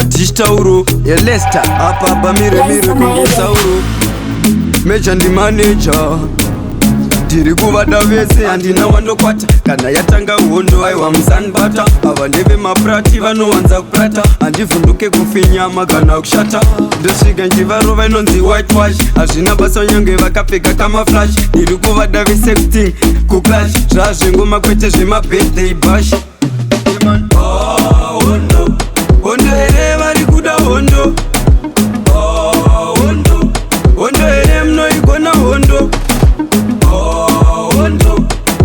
Kadhishi tauro Lesta apa mire kunge tauro mecha ndi manager ndiri kuvada vese handina wandokwata kana yatanga hondo aiwa musanbata ava ndeve maprati vanowanza kuprata handivhunduke kufinyama kana kushata ndosvika njivarova inonzi whitewash hazvina basa nyange vakapfeka kamaflash ndiri kuvada vesexting kuclash zvazvengoma kwete zvemabirthday bash hondo hondo here vari kuda hondo hondo hondo here munoigona hondo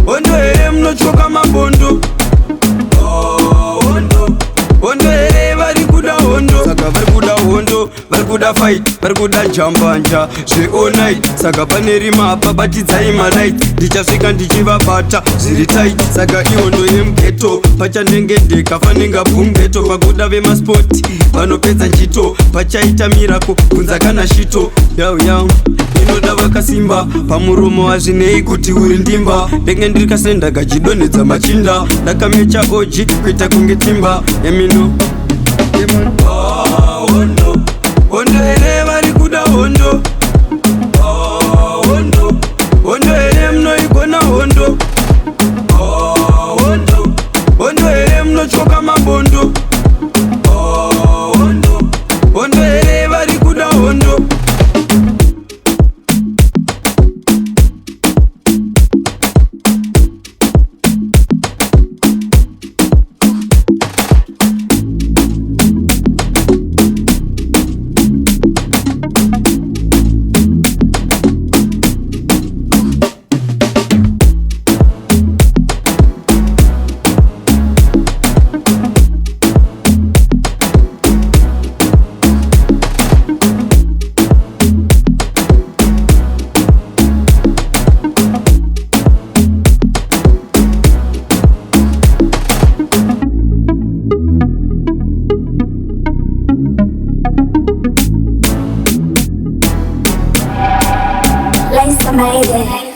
hondo here munochoka mabondo hondo here vari kuda hondo saka vari kuda hondo vari kuda fight vari kuda njambanja zveall night saka pane rima apa batidzai malight ndichasvika ndichivabata zviri tight saka ihondo yemugeto pachandengendeka fanenga bumgeto pakuda vemaspoti vanopedza njito pachaita mirako kunza kana shito yau inoda vakasimba pamuromo wazvinei kuti uri ndimba ndenge ndiri kasendagachidonedza machinda ndakamecha oji kuita kunge timba yemino hondo hondo here vari kuda hondo hondo hondo here munoigona hondo hondo hondo here munochoka mabondo hondo hondo here vari kuda hondo Lesta made it.